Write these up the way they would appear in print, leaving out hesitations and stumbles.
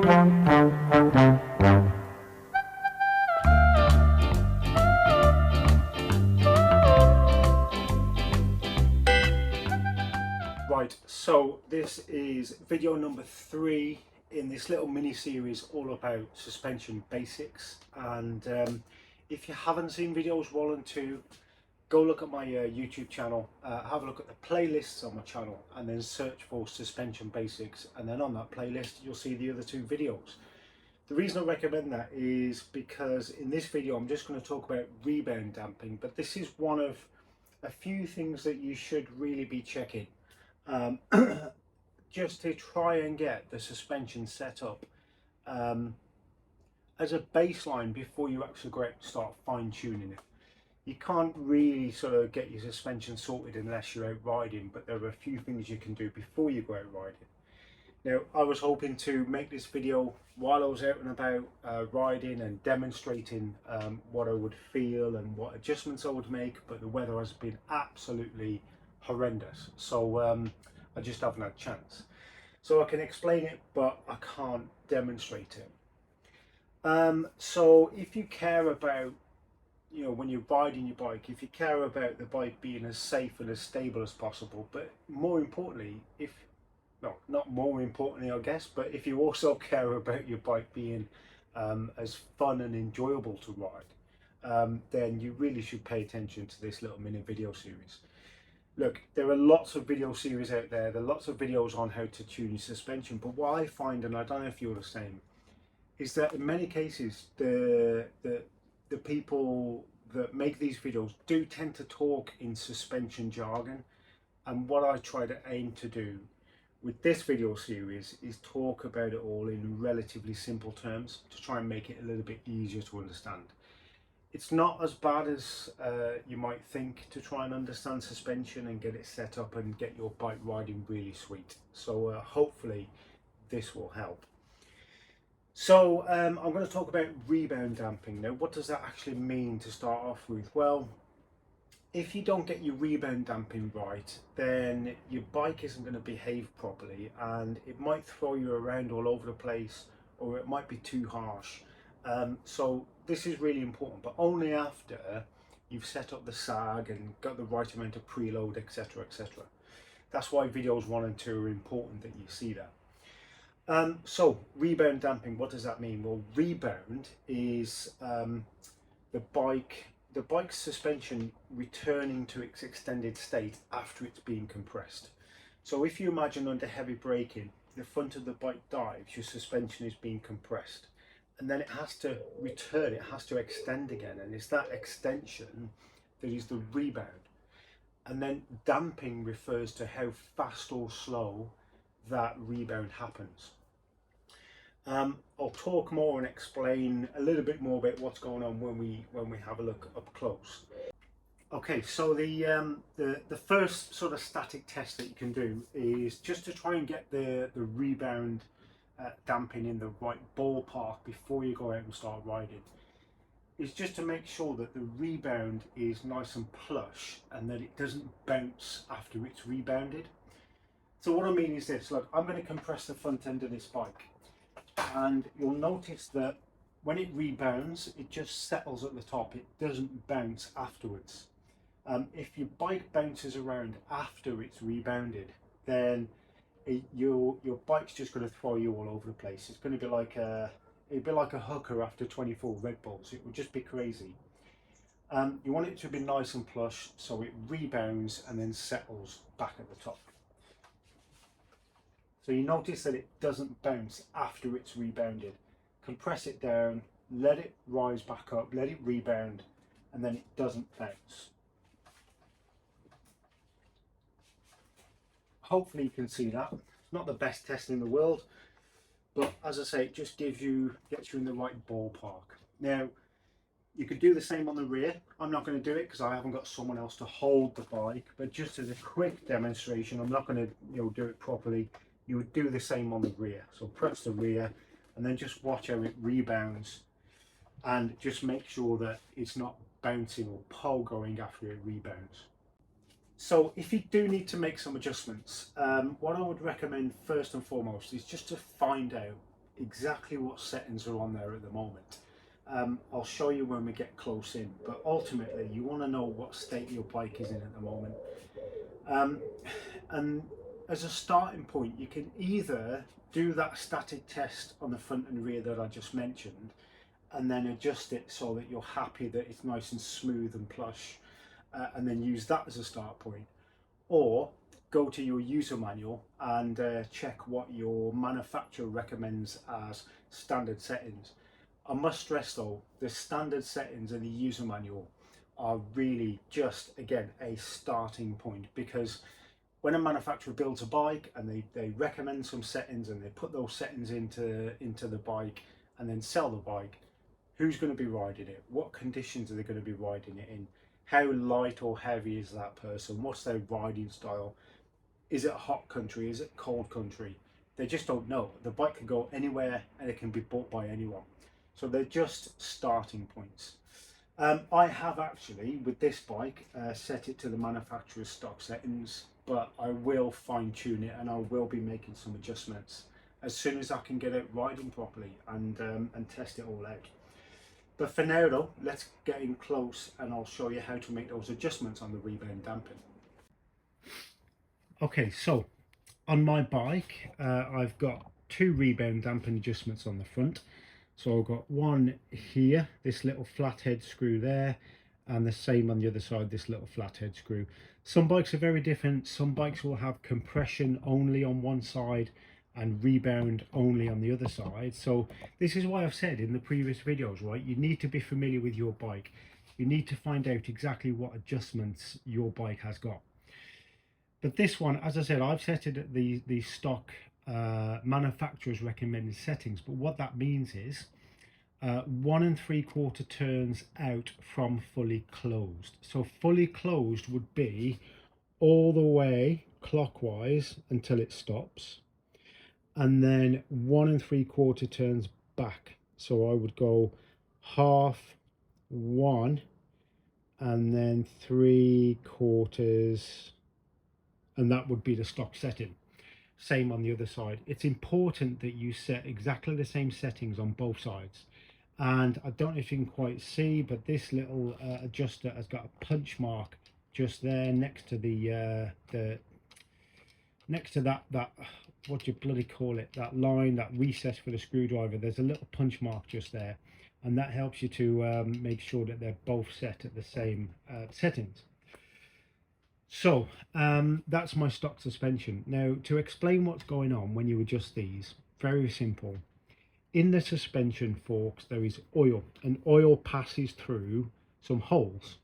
Right, so this is video number 3 in this little mini series all about suspension basics. And if you haven't seen videos 1 and 2, go look at my YouTube channel, have a look at the playlists on my channel, and then search for suspension basics, and then on that playlist you'll see the other 2 videos. The reason I recommend that is because in this video I'm just going to talk about rebound damping, but this is one of a few things that you should really be checking. Just to try and get the suspension set up as a baseline before you actually go out and start fine-tuning it. You can't really sort of get your suspension sorted unless you're out riding, but there are a few things you can do before you go out riding. Now, I was hoping to make this video while I was out and about riding and demonstrating what I would feel and what adjustments I would make, but the weather has been absolutely horrendous, so I just haven't had a chance. So I can explain it, but I can't demonstrate it. So if you care about, you know, when you're riding your bike, if you care about the bike being as safe and as stable as possible, but more importantly, not more importantly I guess, but if you also care about your bike being as fun and enjoyable to ride, then you really should pay attention to this little mini video series. Look, there are lots of video series out there, there are lots of videos on how to tune your suspension, but what I find, and I don't know if you're the same, is that in many cases the people that make these videos do tend to talk in suspension jargon, and what I try to aim to do with this video series is talk about it all in relatively simple terms to try and make it a little bit easier to understand. It's not as bad as you might think to try and understand suspension and get it set up and get your bike riding really sweet. So hopefully this will help. So I'm going to talk about rebound damping. Now, what does that actually mean to start off with? Well, if you don't get your rebound damping right, then your bike isn't going to behave properly, and it might throw you around all over the place, or it might be too harsh. So this is really important, but only after you've set up the sag and got the right amount of preload, etc, etc. That's why videos 1 and 2 are important, that you see that. So rebound damping, what does that mean? Well, rebound is the bike's suspension returning to its extended state after it's been compressed. So if you imagine under heavy braking, the front of the bike dives, your suspension is being compressed, and then it has to return, it has to extend again, and it's that extension that is the rebound. And then damping refers to how fast or slow that rebound happens. I'll talk more and explain a little bit more about what's going on when we have a look up close. Okay, so the first sort of static test that you can do is just to try and get the rebound damping in the right ballpark before you go out and start riding. Is just to make sure that the rebound is nice and plush and that it doesn't bounce after it's rebounded. So what I mean is this: look, I'm going to compress the front end of this bike, and you'll notice that when it rebounds, it just settles at the top, it doesn't bounce afterwards. If your bike bounces around after it's rebounded, then your bike's just going to throw you all over the place. It's going to be like a hooker after 24 Red Bulls. It would just be crazy. You want it to be nice and plush, so it rebounds and then settles back at the top. So you notice that it doesn't bounce after it's rebounded. Compress it down, let it rise back up, let it rebound, and then it doesn't bounce. Hopefully you can see that. It's not the best test in the world, but as I say, it just gets you in the right ballpark. Now, you could do the same on the rear. I'm not going to do it because I haven't got someone else to hold the bike, but just as a quick demonstration, I'm not going to do it properly. You would do the same on the rear. So press the rear and then just watch how it rebounds, and just make sure that it's not bouncing or pogoing after it rebounds. So if you do need to make some adjustments, what I would recommend first and foremost is just to find out exactly what settings are on there at the moment. I'll show you when we get close in, but ultimately you want to know what state your bike is in at the moment. And as a starting point, you can either do that static test on the front and rear that I just mentioned, and then adjust it so that you're happy that it's nice and smooth and plush, and then use that as a start point. Or go to your user manual and check what your manufacturer recommends as standard settings. I must stress though, the standard settings in the user manual are really just, again, a starting point, because when a manufacturer builds a bike and they recommend some settings and they put those settings into the bike and then sell the bike, who's going to be riding it? What conditions are they going to be riding it in? How light or heavy is that person? What's their riding style? Is it hot country? Is it cold country? They just don't know. The bike can go anywhere and it can be bought by anyone. So they're just starting points. I have actually, with this bike, set it to the manufacturer's stock settings, but I will fine tune it and I will be making some adjustments as soon as I can get it riding properly and test it all out. But for now though, let's get in close and I'll show you how to make those adjustments on the Rebound damping. Okay, so on my bike, I've got two Rebound damping adjustments on the front. So I've got one here, this little flathead screw there, and the same on the other side, this little flathead screw. Some bikes are very different. Some bikes will have compression only on one side and rebound only on the other side. So this is why I've said in the previous videos, right, you need to be familiar with your bike. You need to find out exactly what adjustments your bike has got. But this one, as I said, I've set it at the stock manufacturer's recommended settings. But what that means is 1 3/4 turns out from fully closed. So fully closed would be all the way clockwise until it stops, and then 1 3/4 turns back. So I would go half, 1, and then 3/4, and that would be the stock setting. Same on the other side. It's important that you set exactly the same settings on both sides. And I don't know if you can quite see, but this little adjuster has got a punch mark just there next to next to that what do you bloody call it, that line, that recess for the screwdriver. There's a little punch mark just there, and that helps you to make sure that they're both set at the same settings. So that's my stock suspension. Now, to explain what's going on when you adjust these, very simple. In the suspension forks there is oil, and oil passes through some holes.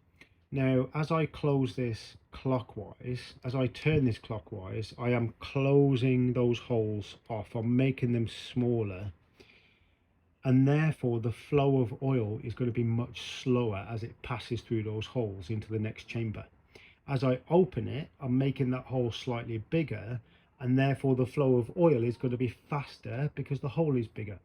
Now, as I close this clockwise, as I turn this clockwise, I am closing those holes off. I'm making them smaller, and therefore the flow of oil is going to be much slower as it passes through those holes into the next chamber. As I open it, I'm making that hole slightly bigger, and therefore the flow of oil is going to be faster because the hole is bigger.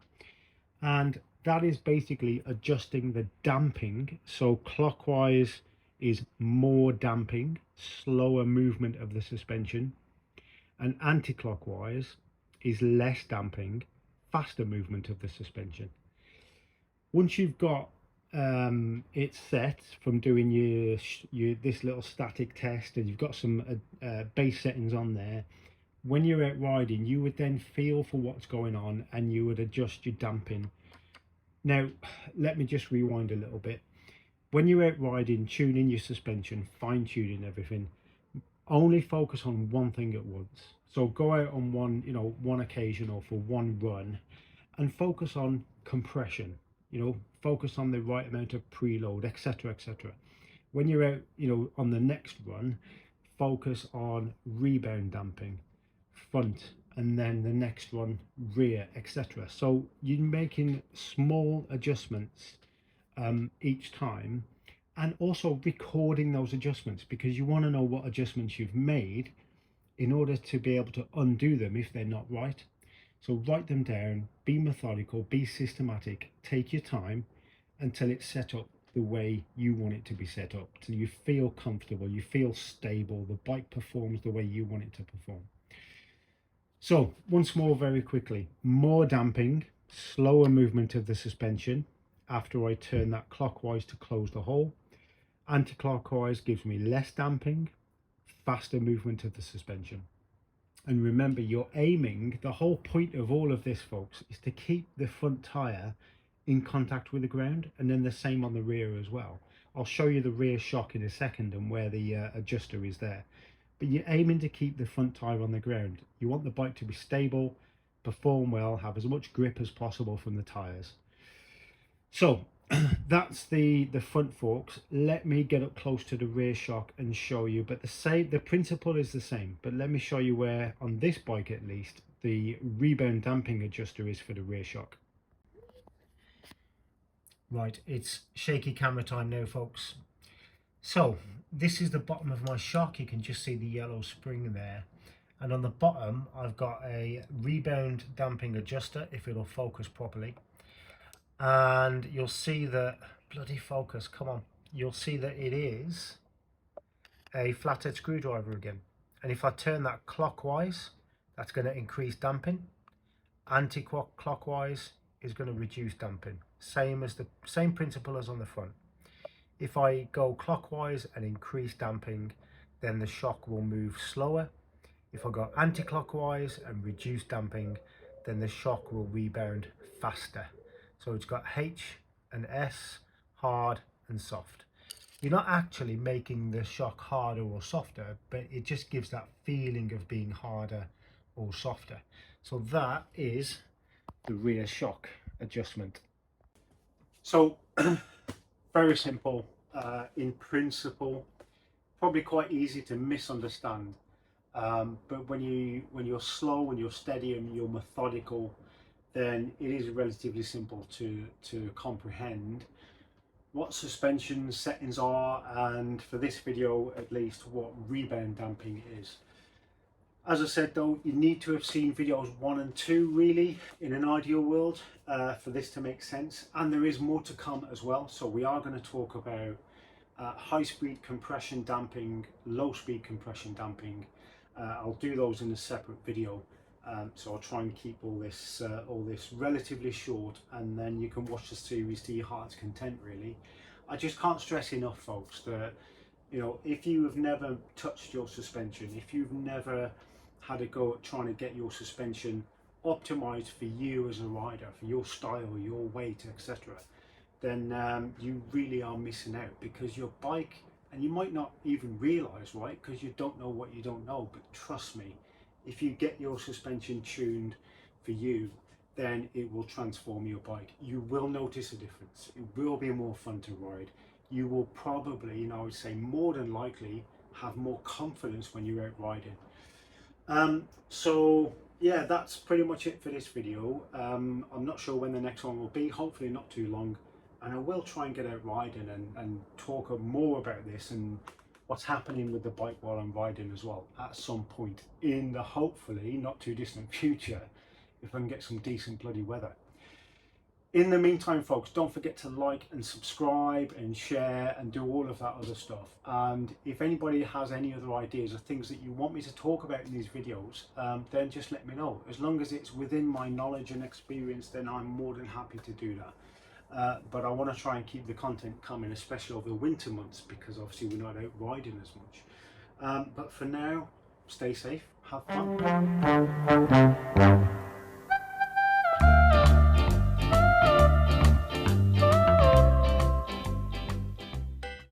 And that is basically adjusting the damping. So clockwise is more damping, slower movement of the suspension, and anti-clockwise is less damping, faster movement of the suspension. Once you've got it's set from doing your this little static test, and you've got some base settings on there, when you're out riding you would then feel for what's going on and you would adjust your damping. Now let me just rewind a little bit. When you're out riding, tuning your suspension, fine-tuning everything, only focus on one thing at once. So go out on one occasion or for one run and focus on compression, focus on the right amount of preload, etc, etc. When you're out on the next run, focus on rebound damping, front, and then the next one rear, etc. So you're making small adjustments each time, and also recording those adjustments, because you want to know what adjustments you've made in order to be able to undo them if they're not right. So write them down, be methodical, be systematic, take your time until it's set up the way you want it to be set up, till you feel comfortable, you feel stable, the bike performs the way you want it to perform. So once more, very quickly, more damping, slower movement of the suspension after I turn that clockwise to close the hole. Anti-clockwise gives me less damping, faster movement of the suspension. And remember, you're aiming, the whole point of all of this, folks, is to keep the front tyre in contact with the ground, and then the same on the rear as well. I'll show you the rear shock in a second and where the adjuster is there. But you're aiming to keep the front tyre on the ground. You want the bike to be stable, perform well, have as much grip as possible from the tyres. So that's the front forks. Let me get up close to the rear shock and show you, but the principle is the same, but let me show you where, on this bike at least, the rebound damping adjuster is for the rear shock. Right, it's shaky camera time now, folks. So this is the bottom of my shock. You can just see the yellow spring there, and on the bottom I've got a rebound damping adjuster, if it'll focus properly. And you'll see that, bloody focus, come on, you'll see that it is a flathead screwdriver again. And if I turn that clockwise, that's going to increase damping. Anti-clockwise is going to reduce damping. Same principle as on the front. If I go clockwise and increase damping, then the shock will move slower. If I go anti-clockwise and reduce damping, then the shock will rebound faster. So it's got H and S, hard and soft. You're not actually making the shock harder or softer, but it just gives that feeling of being harder or softer. So that is the rear shock adjustment. So very simple in principle, probably quite easy to misunderstand. But when you're slow and you're steady and you're methodical, then it is relatively simple to comprehend what suspension settings are, and for this video at least, what rebound damping is. As I said though, you need to have seen videos 1 and 2 really, in an ideal world, for this to make sense, and there is more to come as well. So we are going to talk about high speed compression damping, low speed compression damping. I'll do those in a separate video. So I'll try and keep all this relatively short, and then you can watch the series to your heart's content really. I just can't stress enough, folks, that, you know, if you have never touched your suspension, if you've never had a go at trying to get your suspension optimized for you as a rider, for your style, your weight, etc., then you really are missing out, because your bike, and you might not even realize, right, because you don't know what you don't know, but trust me, if you get your suspension tuned for you, then it will transform your bike. You will notice a difference. It will be more fun to ride. You will probably, you know, I would say more than likely, have more confidence when you're out riding. So yeah, that's pretty much it for this video. I'm not sure when the next one will be, hopefully not too long. And I will try and get out riding and talk more about this and what's happening with the bike while I'm riding as well, at some point in the hopefully not too distant future, if I can get some decent bloody weather. In the meantime, folks, don't forget to like and subscribe and share and do all of that other stuff. And if anybody has any other ideas or things that you want me to talk about in these videos, then just let me know. As long as it's within my knowledge and experience, then I'm more than happy to do that. But I want to try and keep the content coming, especially over the winter months, because obviously we're not out riding as much. But for now, stay safe, have fun.